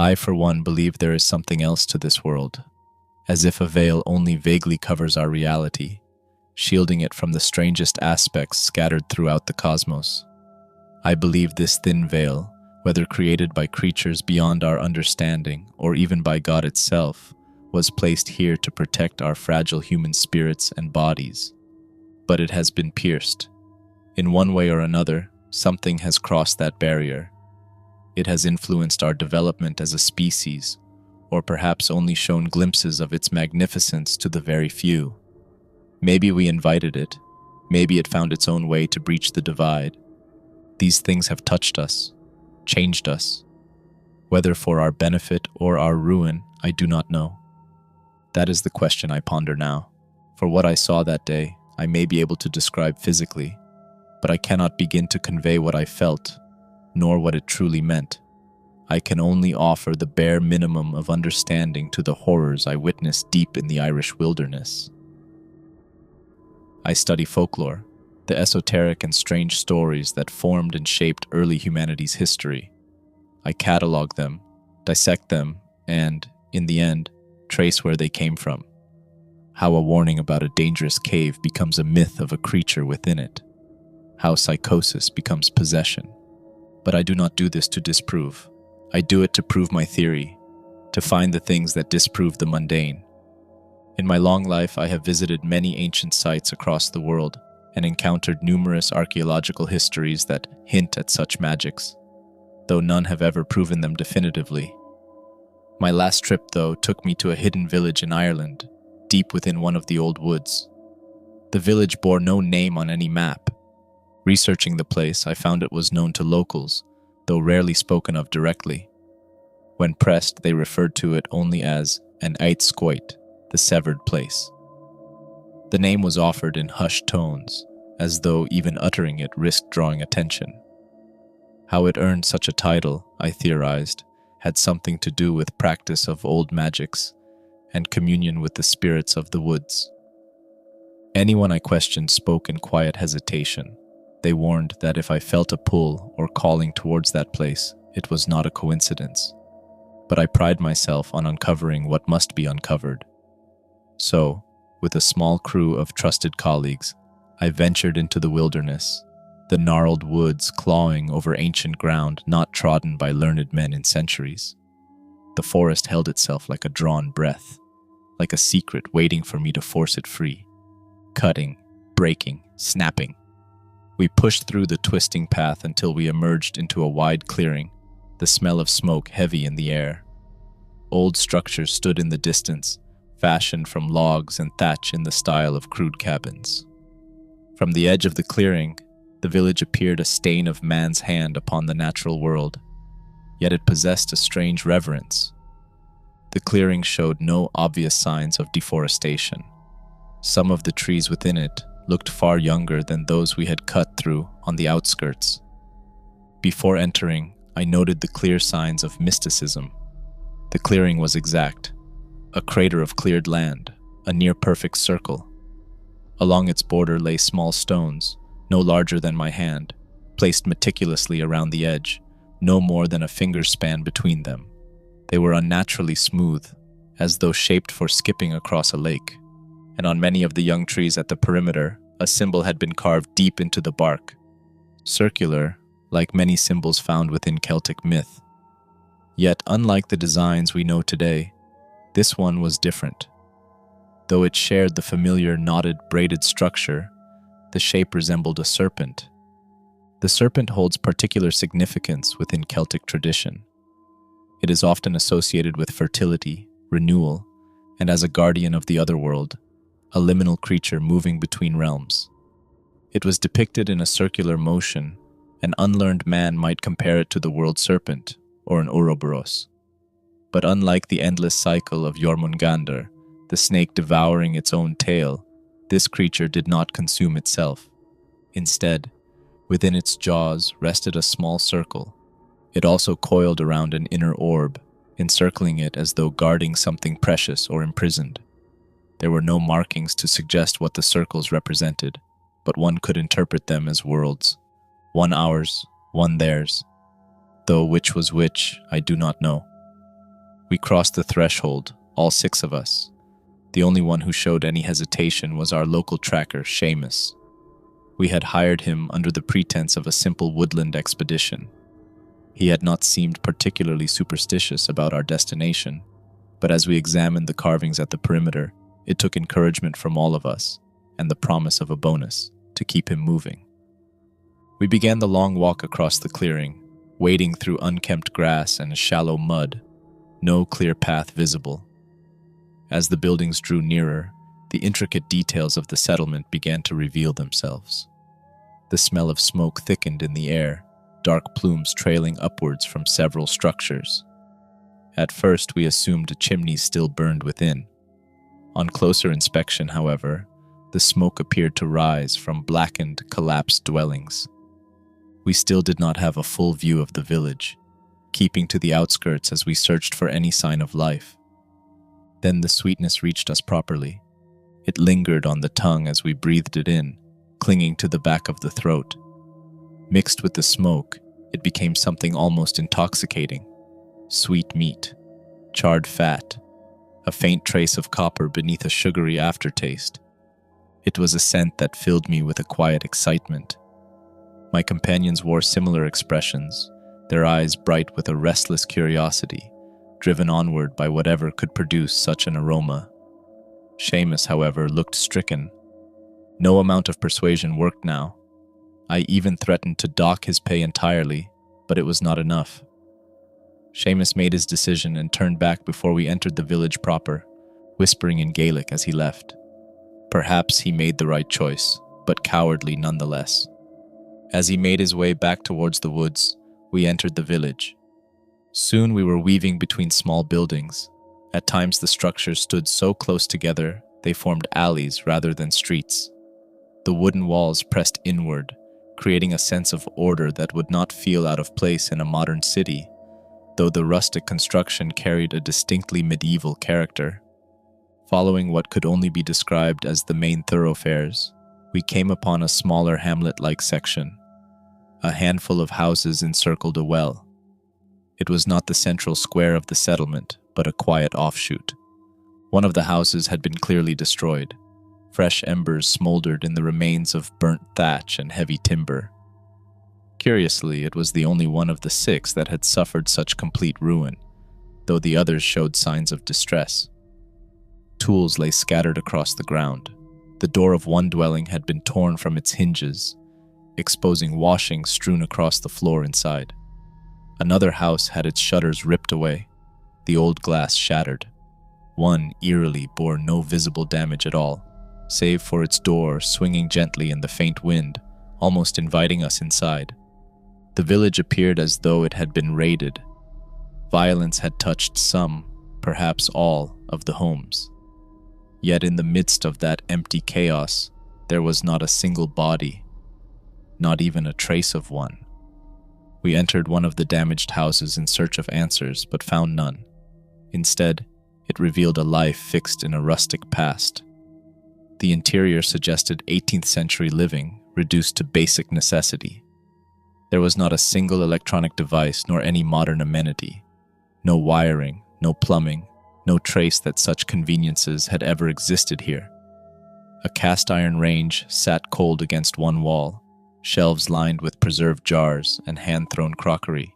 I, for one, believe there is something else to this world, as if a veil only vaguely covers our reality, shielding it from the strangest aspects scattered throughout the cosmos. I believe this thin veil, whether created by creatures beyond our understanding or even by God itself, was placed here to protect our fragile human spirits and bodies. But it has been pierced. In one way or another, something has crossed that barrier. It has influenced our development as a species, or perhaps only shown glimpses of its magnificence to the very few. Maybe we invited it. Maybe it found its own way to breach the divide. These things have touched us, changed us. Whether for our benefit or our ruin, I do not know. That is the question I ponder now. For what I saw that day, I may be able to describe physically, but I cannot begin to convey what I felt, nor what it truly meant. I can only offer the bare minimum of understanding to the horrors I witnessed deep in the Irish wilderness. I study folklore, the esoteric and strange stories that formed and shaped early humanity's history. I catalog them, dissect them, and, in the end, trace where they came from. How a warning about a dangerous cave becomes a myth of a creature within it. How psychosis becomes possession. But I do not do this to disprove. I do it to prove my theory, to find the things that disprove the mundane. In my long life, I have visited many ancient sites across the world and encountered numerous archaeological histories that hint at such magics, though none have ever proven them definitively. My last trip, though, took me to a hidden village in Ireland, deep within one of the old woods. The village bore no name on any map. Researching the place, I found it was known to locals, though rarely spoken of directly. When pressed, they referred to it only as an Aitscoit, the severed place. The name was offered in hushed tones, as though even uttering it risked drawing attention. How it earned such a title, I theorized, had something to do with practice of old magics and communion with the spirits of the woods. Anyone I questioned spoke in quiet hesitation. They warned that if I felt a pull or calling towards that place, it was not a coincidence. But I pride myself on uncovering what must be uncovered. So, with a small crew of trusted colleagues, I ventured into the wilderness, the gnarled woods clawing over ancient ground not trodden by learned men in centuries. The forest held itself like a drawn breath, like a secret waiting for me to force it free. Cutting, breaking, snapping. We pushed through the twisting path until we emerged into a wide clearing, the smell of smoke heavy in the air. Old structures stood in the distance, fashioned from logs and thatch in the style of crude cabins. From the edge of the clearing, the village appeared a stain of man's hand upon the natural world, yet it possessed a strange reverence. The clearing showed no obvious signs of deforestation. Some of the trees within it looked far younger than those we had cut through on the outskirts. Before entering, I noted the clear signs of mysticism. The clearing was exact. A crater of cleared land, a near-perfect circle. Along its border lay small stones, no larger than my hand, placed meticulously around the edge, no more than a finger span between them. They were unnaturally smooth, as though shaped for skipping across a lake. And on many of the young trees at the perimeter, a symbol had been carved deep into the bark. Circular, like many symbols found within Celtic myth. Yet, unlike the designs we know today, this one was different. Though it shared the familiar knotted, braided structure, the shape resembled a serpent. The serpent holds particular significance within Celtic tradition. It is often associated with fertility, renewal, and as a guardian of the otherworld, a liminal creature moving between realms. It was depicted in a circular motion. An unlearned man might compare it to the world serpent or an Ouroboros. But unlike the endless cycle of Jormungandr, the snake devouring its own tail, this creature did not consume itself. Instead, within its jaws rested a small circle. It also coiled around an inner orb, encircling it as though guarding something precious or imprisoned. There were no markings to suggest what the circles represented, but one could interpret them as worlds. One ours, one theirs. Though which was which, I do not know. We crossed the threshold, all 6 of us. The only one who showed any hesitation was our local tracker, Seamus. We had hired him under the pretense of a simple woodland expedition. He had not seemed particularly superstitious about our destination, but as we examined the carvings at the perimeter, it took encouragement from all of us, and the promise of a bonus, to keep him moving. We began the long walk across the clearing, wading through unkempt grass and shallow mud, no clear path visible. As the buildings drew nearer, the intricate details of the settlement began to reveal themselves. The smell of smoke thickened in the air, dark plumes trailing upwards from several structures. At first, we assumed chimneys still burned within. On closer inspection, however, the smoke appeared to rise from blackened, collapsed dwellings. We still did not have a full view of the village, keeping to the outskirts as we searched for any sign of life. Then the sweetness reached us properly. It lingered on the tongue as we breathed it in, clinging to the back of the throat. Mixed with the smoke, it became something almost intoxicating. Sweet meat, charred fat, a faint trace of copper beneath a sugary aftertaste. It was a scent that filled me with a quiet excitement. My companions wore similar expressions, their eyes bright with a restless curiosity, driven onward by whatever could produce such an aroma. Seamus, however, looked stricken. No amount of persuasion worked now. I even threatened to dock his pay entirely, but it was not enough. Seamus made his decision and turned back before we entered the village proper, whispering in Gaelic as he left. Perhaps he made the right choice, but cowardly nonetheless. As he made his way back towards the woods, we entered the village. Soon we were weaving between small buildings. At times the structures stood so close together they formed alleys rather than streets. The wooden walls pressed inward, creating a sense of order that would not feel out of place in a modern city, though the rustic construction carried a distinctly medieval character. Following what could only be described as the main thoroughfares, we came upon a smaller hamlet-like section. A handful of houses encircled a well. It was not the central square of the settlement, but a quiet offshoot. One of the houses had been clearly destroyed. Fresh embers smoldered in the remains of burnt thatch and heavy timber. Curiously, it was the only one of the 6 that had suffered such complete ruin, though the others showed signs of distress. Tools lay scattered across the ground. The door of one dwelling had been torn from its hinges, exposing washings strewn across the floor inside. Another house had its shutters ripped away, the old glass shattered. One, eerily, bore no visible damage at all, save for its door swinging gently in the faint wind, almost inviting us inside. The village appeared as though it had been raided. Violence had touched some, perhaps all, of the homes. Yet in the midst of that empty chaos, there was not a single body, not even a trace of one. We entered one of the damaged houses in search of answers, but found none. Instead, it revealed a life fixed in a rustic past. The interior suggested 18th century living, reduced to basic necessity. There was not a single electronic device nor any modern amenity. No wiring, no plumbing, no trace that such conveniences had ever existed here. A cast-iron range sat cold against one wall, shelves lined with preserved jars and hand-thrown crockery.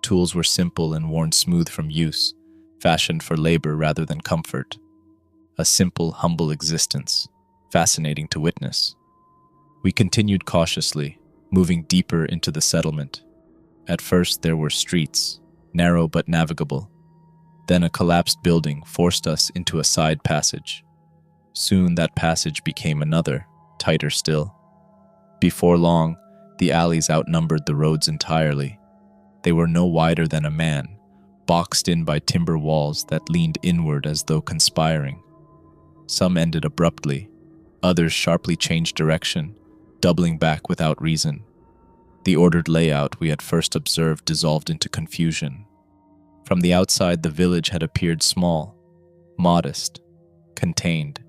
Tools were simple and worn smooth from use, fashioned for labor rather than comfort. A simple, humble existence, fascinating to witness. We continued cautiously, moving deeper into the settlement. At first there were streets, narrow but navigable. Then a collapsed building forced us into a side passage. Soon that passage became another, tighter still. Before long, the alleys outnumbered the roads entirely. They were no wider than a man, boxed in by timber walls that leaned inward as though conspiring. Some ended abruptly, others sharply changed direction, doubling back without reason. The ordered layout we had first observed dissolved into confusion. From the outside, the village had appeared small, modest, contained.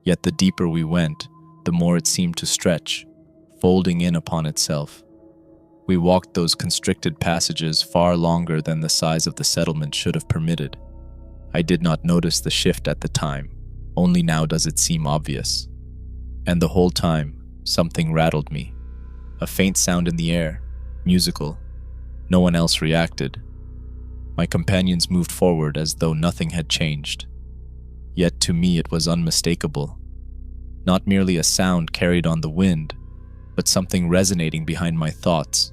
Yet the deeper we went, the more it seemed to stretch, folding in upon itself. We walked those constricted passages far longer than the size of the settlement should have permitted. I did not notice the shift at the time, only now does it seem obvious. And the whole time, something rattled me. A faint sound in the air, musical. No one else reacted. My companions moved forward as though nothing had changed. Yet to me it was unmistakable. Not merely a sound carried on the wind, but something resonating behind my thoughts.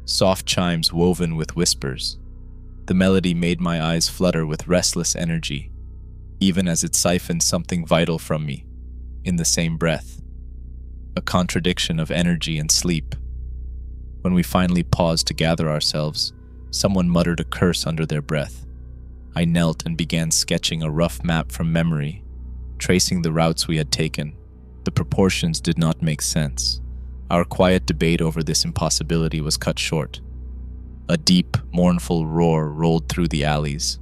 Soft chimes woven with whispers. The melody made my eyes flutter with restless energy, even as it siphoned something vital from me, in the same breath. A contradiction of energy and sleep. When we finally paused to gather ourselves, someone muttered a curse under their breath. I knelt and began sketching a rough map from memory, tracing the routes we had taken. The proportions did not make sense. Our quiet debate over this impossibility was cut short. A deep, mournful roar rolled through the alleys.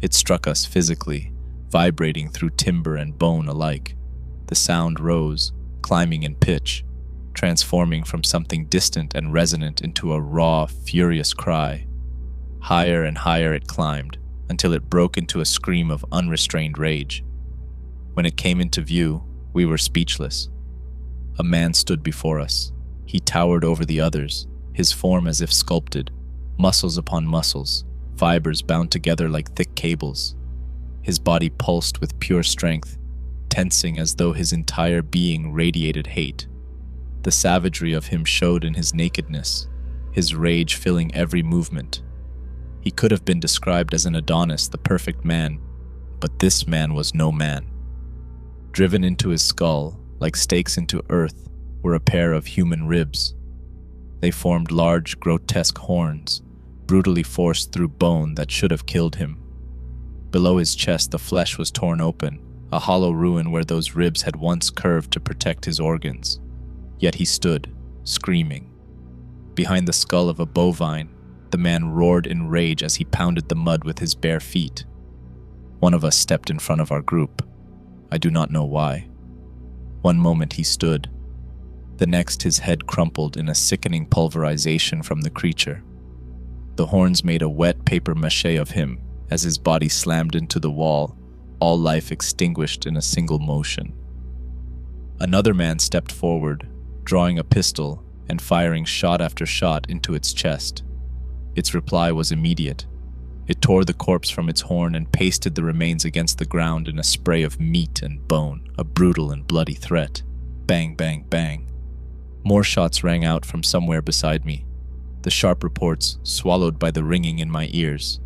It struck us physically, vibrating through timber and bone alike. The sound rose, climbing in pitch, transforming from something distant and resonant into a raw, furious cry. Higher and higher it climbed, until it broke into a scream of unrestrained rage. When it came into view, we were speechless. A man stood before us. He towered over the others, his form as if sculpted, muscles upon muscles, fibers bound together like thick cables. His body pulsed with pure strength, tensing as though his entire being radiated hate. The savagery of him showed in his nakedness, his rage filling every movement. He could have been described as an Adonis, the perfect man, but this man was no man. Driven into his skull, like stakes into earth, were a pair of human ribs. They formed large, grotesque horns, brutally forced through bone that should have killed him. Below his chest, the flesh was torn open, a hollow ruin where those ribs had once curved to protect his organs. Yet he stood, screaming. Behind the skull of a bovine, the man roared in rage as he pounded the mud with his bare feet. One of us stepped in front of our group. I do not know why. One moment he stood. The next his head crumpled in a sickening pulverization from the creature. The horns made a wet papier-mâché of him as his body slammed into the wall, all life extinguished in a single motion. Another man stepped forward, drawing a pistol and firing shot after shot into its chest. Its reply was immediate. It tore the corpse from its horn and pasted the remains against the ground in a spray of meat and bone, a brutal and bloody threat. Bang, bang, bang. More shots rang out from somewhere beside me, the sharp reports swallowed by the ringing in my ears,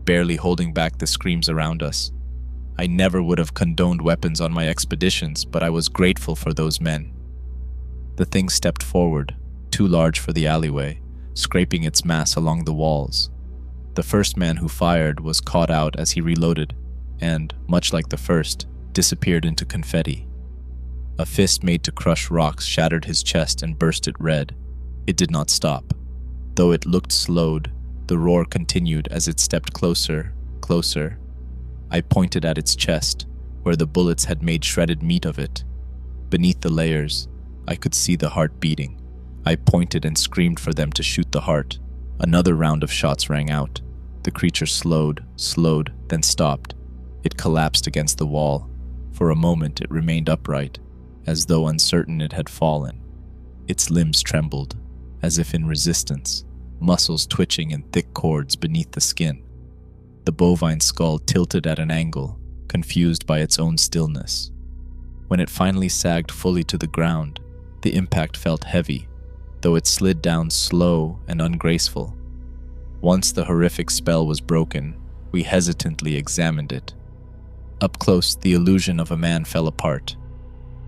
barely holding back the screams around us. I never would have condoned weapons on my expeditions, but I was grateful for those men. The thing stepped forward, too large for the alleyway, scraping its mass along the walls. The first man who fired was caught out as he reloaded, and, much like the first, disappeared into confetti. A fist made to crush rocks shattered his chest and burst it red. It did not stop. Though it looked slowed, the roar continued as it stepped closer, closer. I pointed at its chest, where the bullets had made shredded meat of it. Beneath the layers, I could see the heart beating. I pointed and screamed for them to shoot the heart. Another round of shots rang out. The creature slowed, then stopped. It collapsed against the wall. For a moment it remained upright, as though uncertain it had fallen. Its limbs trembled, as if in resistance, muscles twitching in thick cords beneath the skin. The bovine skull tilted at an angle, confused by its own stillness. When it finally sagged fully to the ground, the impact felt heavy, though it slid down slow and ungraceful. Once the horrific spell was broken, we hesitantly examined it. Up close, the illusion of a man fell apart.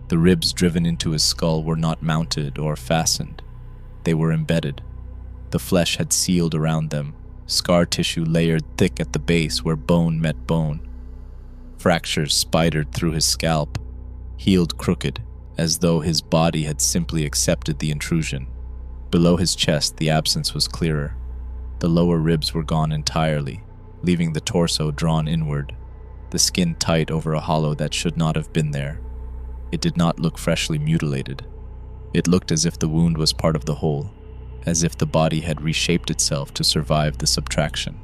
The ribs driven into his skull were not mounted or fastened. They were embedded. The flesh had sealed around them, scar tissue layered thick at the base where bone met bone. Fractures spidered through his scalp, healed crooked, as though his body had simply accepted the intrusion. Below his chest, the absence was clearer. The lower ribs were gone entirely, leaving the torso drawn inward, the skin tight over a hollow that should not have been there. It did not look freshly mutilated. It looked as if the wound was part of the whole, as if the body had reshaped itself to survive the subtraction.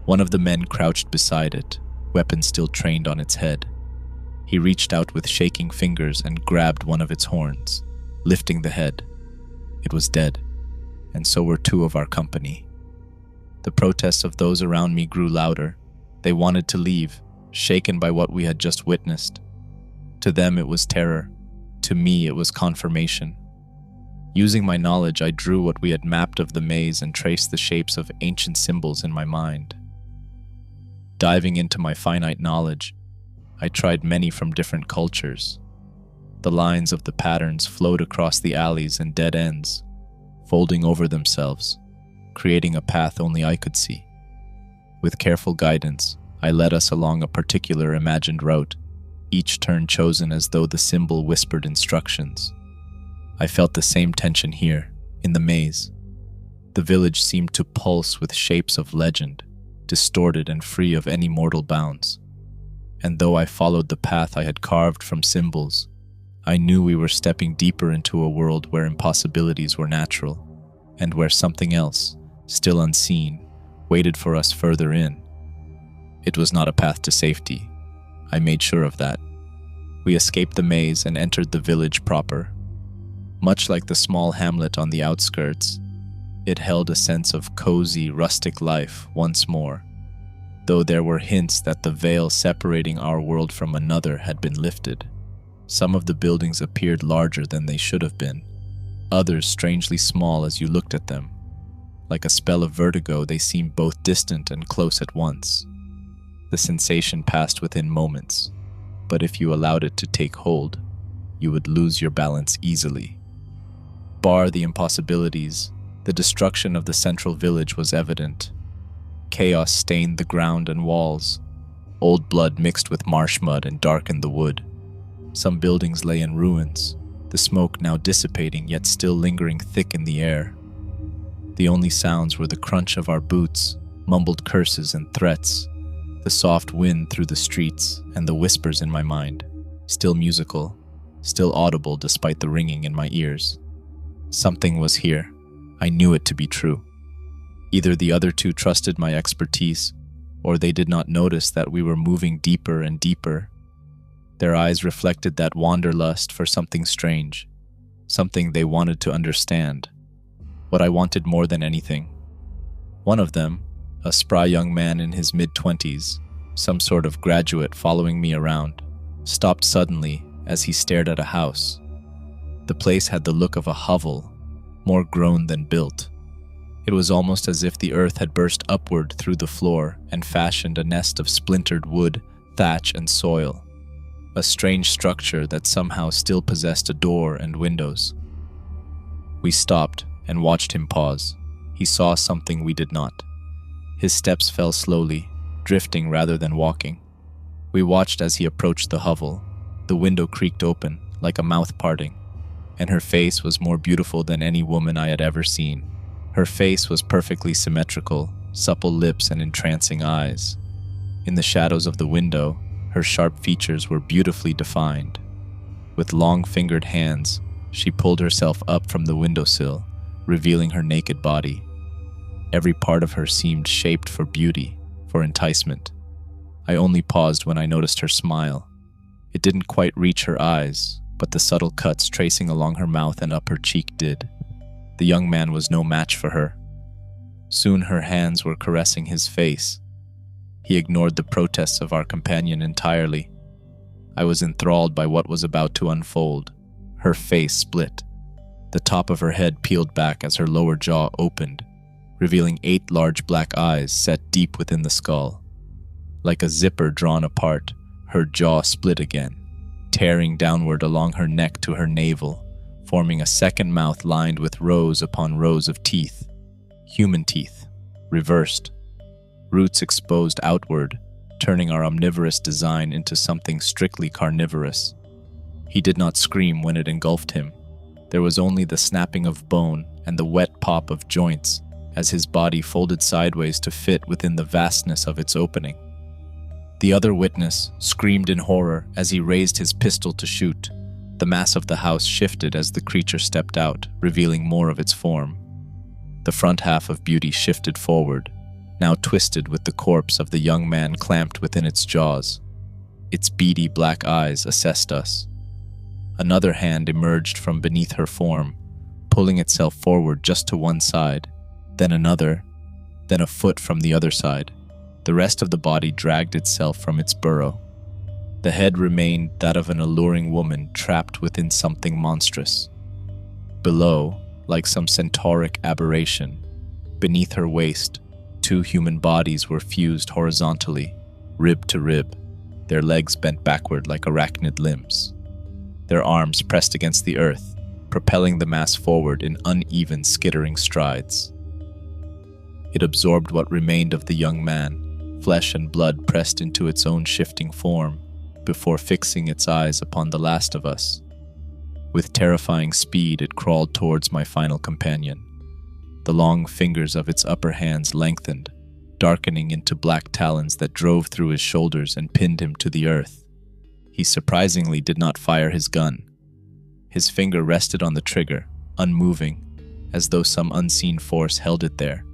One of the men crouched beside it, weapon still trained on its head. He reached out with shaking fingers and grabbed one of its horns, lifting the head. It was dead, and so were two of our company. The protests of those around me grew louder. They wanted to leave, shaken by what we had just witnessed. To them it was terror. To me it was confirmation. Using my knowledge, I drew what we had mapped of the maze and traced the shapes of ancient symbols in my mind. Diving into my finite knowledge, I tried many from different cultures. The lines of the patterns flowed across the alleys and dead ends, folding over themselves, creating a path only I could see. With careful guidance, I led us along a particular imagined route, each turn chosen as though the symbol whispered instructions. I felt the same tension here, in the maze. The village seemed to pulse with shapes of legend, distorted and free of any mortal bounds. And though I followed the path I had carved from symbols, I knew we were stepping deeper into a world where impossibilities were natural, and where something else, still unseen, waited for us further in. It was not a path to safety. I made sure of that. We escaped the maze and entered the village proper. Much like the small hamlet on the outskirts, it held a sense of cozy, rustic life once more, though there were hints that the veil separating our world from another had been lifted. Some of the buildings appeared larger than they should have been, others strangely small as you looked at them. Like a spell of vertigo, they seemed both distant and close at once. The sensation passed within moments, but if you allowed it to take hold, you would lose your balance easily. Bar the impossibilities, the destruction of the central village was evident. Chaos stained the ground and walls. Old blood mixed with marsh mud and darkened the wood. Some buildings lay in ruins, the smoke now dissipating yet still lingering thick in the air. The only sounds were the crunch of our boots, mumbled curses and threats, the soft wind through the streets, and the whispers in my mind, still musical, still audible despite the ringing in my ears. Something was here. I knew it to be true. Either the other two trusted my expertise, or they did not notice that we were moving deeper and deeper. Their eyes reflected that wanderlust for something strange, something they wanted to understand, what I wanted more than anything. One of them, a spry young man in his mid-20s, some sort of graduate following me around, stopped suddenly as he stared at a house. The place had the look of a hovel, more grown than built. It was almost as if the earth had burst upward through the floor and fashioned a nest of splintered wood, thatch, and soil. A strange structure that somehow still possessed a door and windows. We stopped and watched him pause. He saw something we did not. His steps fell slowly, drifting rather than walking. We watched as he approached the hovel. The window creaked open, like a mouth parting, and her face was more beautiful than any woman I had ever seen. Her face was perfectly symmetrical, supple lips and entrancing eyes. In the shadows of the window, her sharp features were beautifully defined. With long-fingered hands, she pulled herself up from the windowsill, revealing her naked body. Every part of her seemed shaped for beauty, for enticement. I only paused when I noticed her smile. It didn't quite reach her eyes, but the subtle cuts tracing along her mouth and up her cheek did. The young man was no match for her. Soon her hands were caressing his face. He ignored the protests of our companion entirely. I was enthralled by what was about to unfold. Her face split. The top of her head peeled back as her lower jaw opened, revealing 8 large black eyes set deep within the skull. Like a zipper drawn apart, her jaw split again, tearing downward along her neck to her navel, forming a second mouth lined with rows upon rows of teeth. Human teeth, reversed. Roots exposed outward, turning our omnivorous design into something strictly carnivorous. He did not scream when it engulfed him. There was only the snapping of bone and the wet pop of joints as his body folded sideways to fit within the vastness of its opening. The other witness screamed in horror as he raised his pistol to shoot. The mass of the house shifted as the creature stepped out, revealing more of its form. The front half of Beauty shifted forward, now twisted with the corpse of the young man clamped within its jaws. Its beady black eyes assessed us. Another hand emerged from beneath her form, pulling itself forward just to one side, then another, then a foot from the other side. The rest of the body dragged itself from its burrow. The head remained that of an alluring woman trapped within something monstrous. Below, like some centauric aberration, beneath her waist, two human bodies were fused horizontally, rib to rib, their legs bent backward like arachnid limbs. Their arms pressed against the earth, propelling the mass forward in uneven, skittering strides. It absorbed what remained of the young man, flesh and blood pressed into its own shifting form, before fixing its eyes upon the last of us. With terrifying speed, it crawled towards my final companion. The long fingers of its upper hands lengthened, darkening into black talons that drove through his shoulders and pinned him to the earth. He surprisingly did not fire his gun. His finger rested on the trigger, unmoving, as though some unseen force held it there.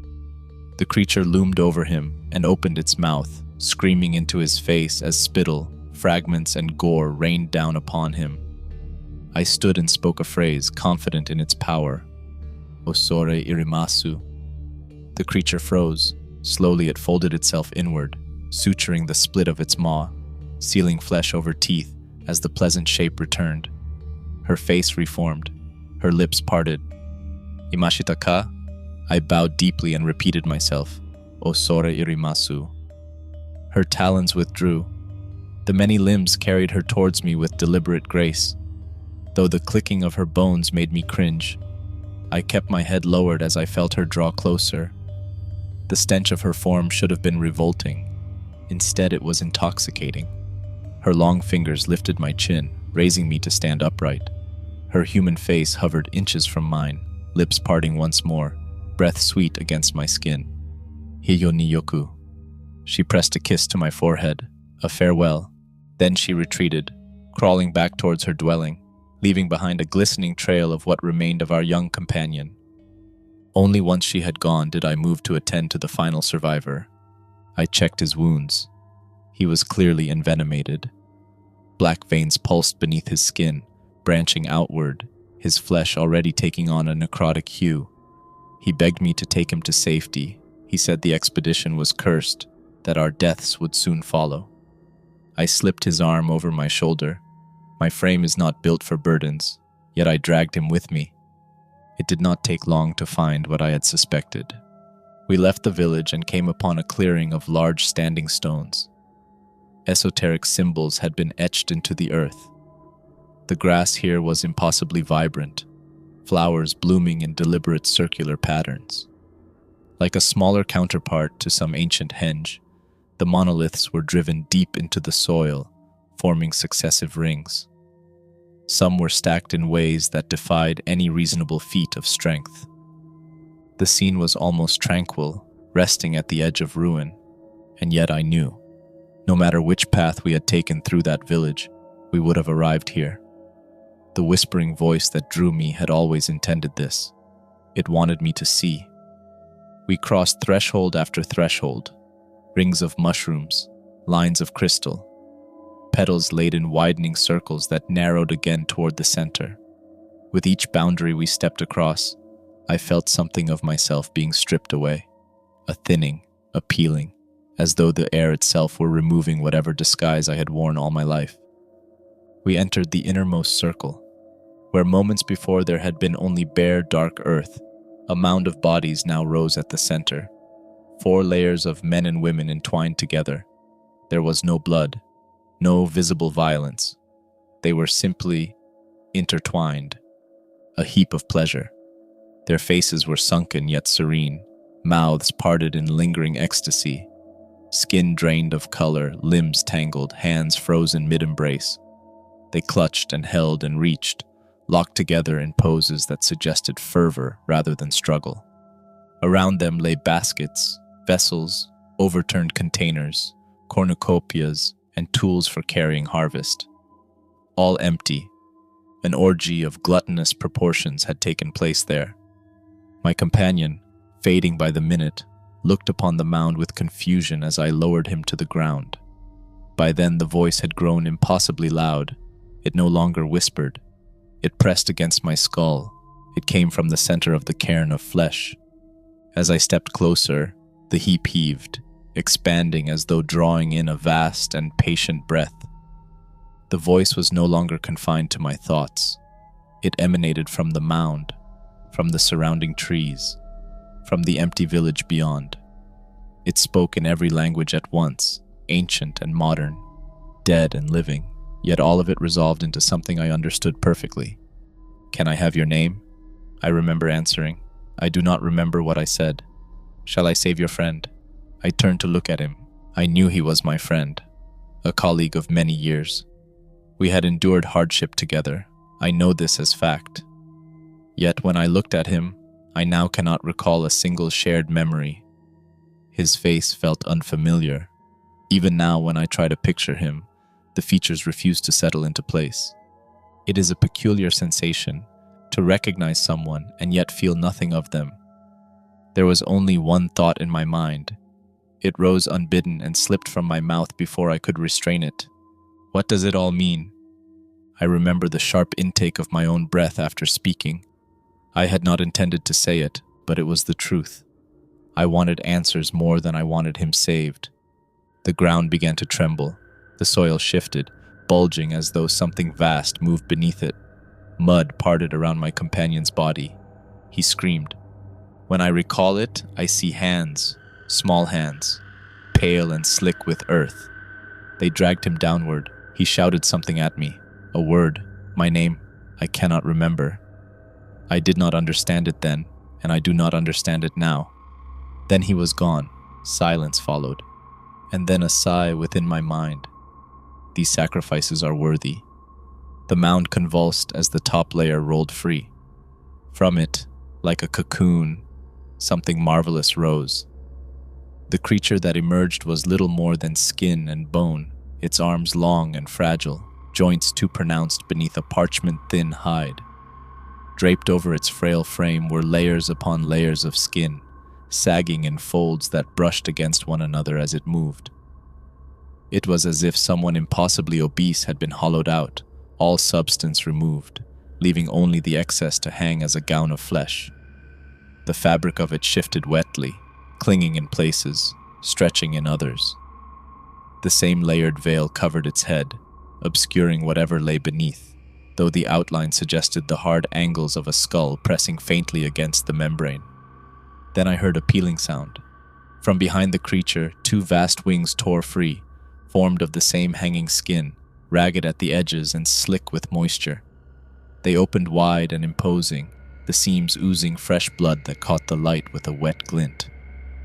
The creature loomed over him and opened its mouth, screaming into his face as spittle, fragments, and gore rained down upon him. I stood and spoke a phrase, confident in its power. Osore irimasu. The creature froze. Slowly it folded itself inward, suturing the split of its maw, sealing flesh over teeth as the pleasant shape returned. Her face reformed, her lips parted. Imashita ka? I bowed deeply and repeated myself. Osore irimasu. Her talons withdrew. The many limbs carried her towards me with deliberate grace. Though the clicking of her bones made me cringe, I kept my head lowered as I felt her draw closer. The stench of her form should have been revolting. Instead, it was intoxicating. Her long fingers lifted my chin, raising me to stand upright. Her human face hovered inches from mine, lips parting once more, breath sweet against my skin. Hiyo ni yoku. She pressed a kiss to my forehead, a farewell. Then she retreated, crawling back towards her dwelling, leaving behind a glistening trail of what remained of our young companion. Only once she had gone did I move to attend to the final survivor. I checked his wounds. He was clearly envenomated. Black veins pulsed beneath his skin, branching outward, his flesh already taking on a necrotic hue. He begged me to take him to safety. He said the expedition was cursed, that our deaths would soon follow. I slipped his arm over my shoulder. My frame is not built for burdens, yet I dragged him with me. It did not take long to find what I had suspected. We left the village and came upon a clearing of large standing stones. Esoteric symbols had been etched into the earth. The grass here was impossibly vibrant, flowers blooming in deliberate circular patterns. Like a smaller counterpart to some ancient henge, the monoliths were driven deep into the soil, forming successive rings. Some were stacked in ways that defied any reasonable feat of strength. The scene was almost tranquil, resting at the edge of ruin, and yet I knew, no matter which path we had taken through that village, we would have arrived here. The whispering voice that drew me had always intended this. It wanted me to see. We crossed threshold after threshold, rings of mushrooms, lines of crystal, petals laid in widening circles that narrowed again toward the center. With each boundary we stepped across, I felt something of myself being stripped away, a thinning, a peeling, as though the air itself were removing whatever disguise I had worn all my life. We entered the innermost circle, where moments before there had been only bare, dark earth. A mound of bodies now rose at the center, 4 layers of men and women entwined together. There was no blood, no visible violence. They were simply intertwined, a heap of pleasure. Their faces were sunken yet serene, mouths parted in lingering ecstasy, skin drained of color, limbs tangled, hands frozen mid-embrace. They clutched and held and reached, locked together in poses that suggested fervor rather than struggle. Around them lay baskets, vessels, overturned containers, cornucopias, and tools for carrying harvest. All empty. An orgy of gluttonous proportions had taken place there. My companion, fading by the minute, looked upon the mound with confusion as I lowered him to the ground. By then the voice had grown impossibly loud. It no longer whispered. It pressed against my skull. It came from the center of the cairn of flesh. As I stepped closer, the heap heaved, expanding as though drawing in a vast and patient breath. The voice was no longer confined to my thoughts. It emanated from the mound, from the surrounding trees, from the empty village beyond. It spoke in every language at once, ancient and modern, dead and living, yet all of it resolved into something I understood perfectly. "Can I have your name?" I remember answering. "I do not remember what I said." "Shall I save your friend?" I turned to look at him. I knew he was my friend, a colleague of many years. We had endured hardship together. I know this as fact. Yet when I looked at him, I now cannot recall a single shared memory. His face felt unfamiliar. Even now, when I try to picture him, the features refuse to settle into place. It is a peculiar sensation to recognize someone and yet feel nothing of them. There was only one thought in my mind. It rose unbidden and slipped from my mouth before I could restrain it. What does it all mean? I remember the sharp intake of my own breath after speaking. I had not intended to say it, but it was the truth. I wanted answers more than I wanted him saved. The ground began to tremble. The soil shifted, bulging as though something vast moved beneath it. Mud parted around my companion's body. He screamed. When I recall it, I see hands, small hands, pale and slick with earth. They dragged him downward. He shouted something at me. A word, my name, I cannot remember. I did not understand it then, and I do not understand it now. Then he was gone. Silence followed. And then a sigh within my mind. These sacrifices are worthy. The mound convulsed as the top layer rolled free. From it, like a cocoon, something marvelous rose. The creature that emerged was little more than skin and bone, its arms long and fragile, joints too pronounced beneath a parchment-thin hide. Draped over its frail frame were layers upon layers of skin, sagging in folds that brushed against one another as it moved. It was as if someone impossibly obese had been hollowed out, all substance removed, leaving only the excess to hang as a gown of flesh. The fabric of it shifted wetly, clinging in places, stretching in others. The same layered veil covered its head, obscuring whatever lay beneath, though the outline suggested the hard angles of a skull pressing faintly against the membrane. Then I heard a peeling sound. From behind the creature, two vast wings tore free, formed of the same hanging skin, ragged at the edges and slick with moisture. They opened wide and imposing, the seams oozing fresh blood that caught the light with a wet glint.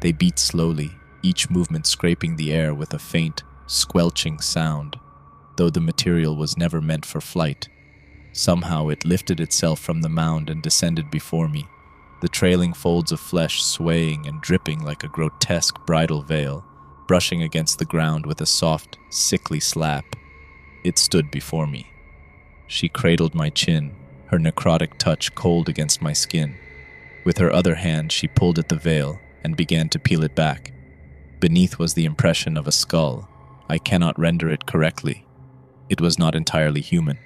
They beat slowly, each movement scraping the air with a faint, squelching sound. Though the material was never meant for flight, somehow it lifted itself from the mound and descended before me, the trailing folds of flesh swaying and dripping like a grotesque bridal veil, brushing against the ground with a soft, sickly slap. It stood before me. She cradled my chin, her necrotic touch cold against my skin. With her other hand, she pulled at the veil and began to peel it back. Beneath was the impression of a skull. I cannot render it correctly. It was not entirely human.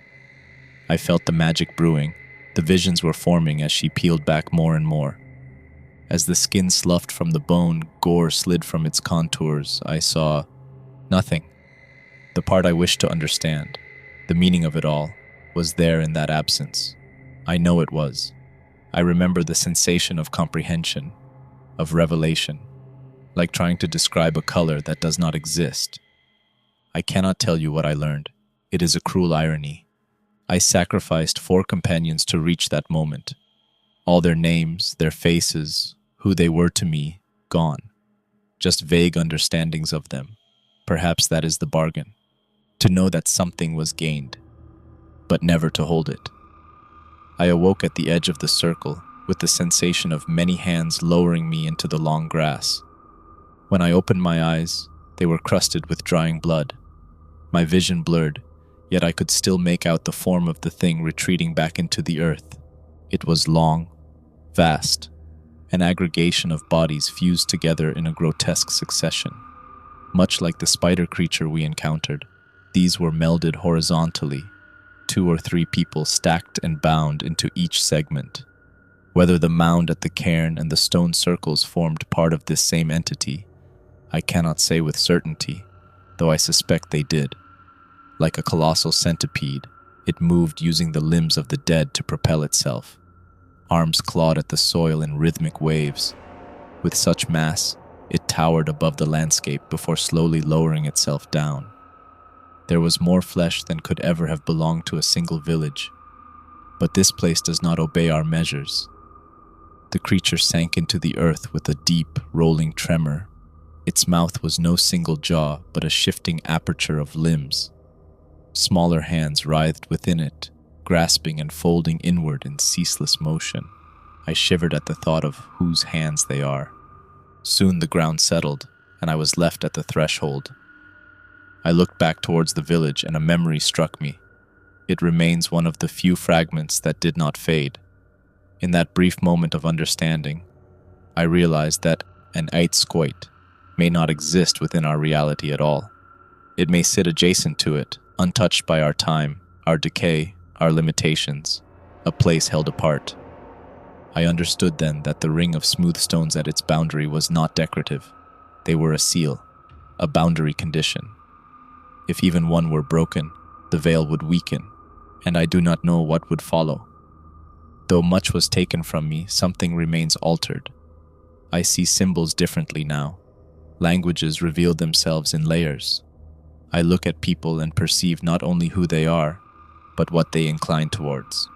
I felt the magic brewing. The visions were forming as she peeled back more and more. As the skin sloughed from the bone, gore slid from its contours, I saw nothing. The part I wished to understand, the meaning of it all, was there in that absence. I know it was. I remember the sensation of comprehension, of revelation, like trying to describe a color that does not exist. I cannot tell you what I learned. It is a cruel irony. I sacrificed 4 companions to reach that moment. All their names, their faces, who they were to me, gone. Just vague understandings of them. Perhaps that is the bargain. To know that something was gained, but never to hold it. I awoke at the edge of the circle, with the sensation of many hands lowering me into the long grass. When I opened my eyes, they were crusted with drying blood. My vision blurred, yet I could still make out the form of the thing retreating back into the earth. It was long, vast, an aggregation of bodies fused together in a grotesque succession. Much like the spider creature we encountered, these were melded horizontally, 2 or 3 people stacked and bound into each segment. Whether the mound at the cairn and the stone circles formed part of this same entity, I cannot say with certainty, though I suspect they did. Like a colossal centipede, it moved using the limbs of the dead to propel itself. Arms clawed at the soil in rhythmic waves. With such mass, it towered above the landscape before slowly lowering itself down. There was more flesh than could ever have belonged to a single village. But this place does not obey our measures. The creature sank into the earth with a deep, rolling tremor. Its mouth was no single jaw, but a shifting aperture of limbs. Smaller hands writhed within it, grasping and folding inward in ceaseless motion. I shivered at the thought of whose hands they are. Soon the ground settled, and I was left at the threshold. I looked back towards the village, and a memory struck me. It remains one of the few fragments that did not fade. In that brief moment of understanding, I realized that an Eitskoit may not exist within our reality at all. It may sit adjacent to it, untouched by our time, our decay, our limitations, a place held apart. I understood then that the ring of smooth stones at its boundary was not decorative. They were a seal, a boundary condition. If even one were broken, the veil would weaken, and I do not know what would follow. Though much was taken from me, something remains altered. I see symbols differently now. Languages reveal themselves in layers. I look at people and perceive not only who they are, but what they incline towards,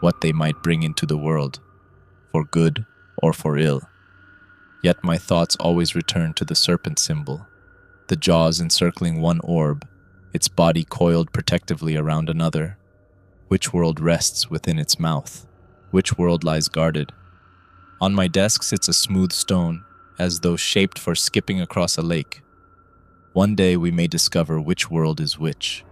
what they might bring into the world, for good or for ill. Yet my thoughts always return to the serpent symbol, the jaws encircling one orb, its body coiled protectively around another. Which world rests within its mouth? Which world lies guarded? On my desk sits a smooth stone, as though shaped for skipping across a lake. One day we may discover which world is which.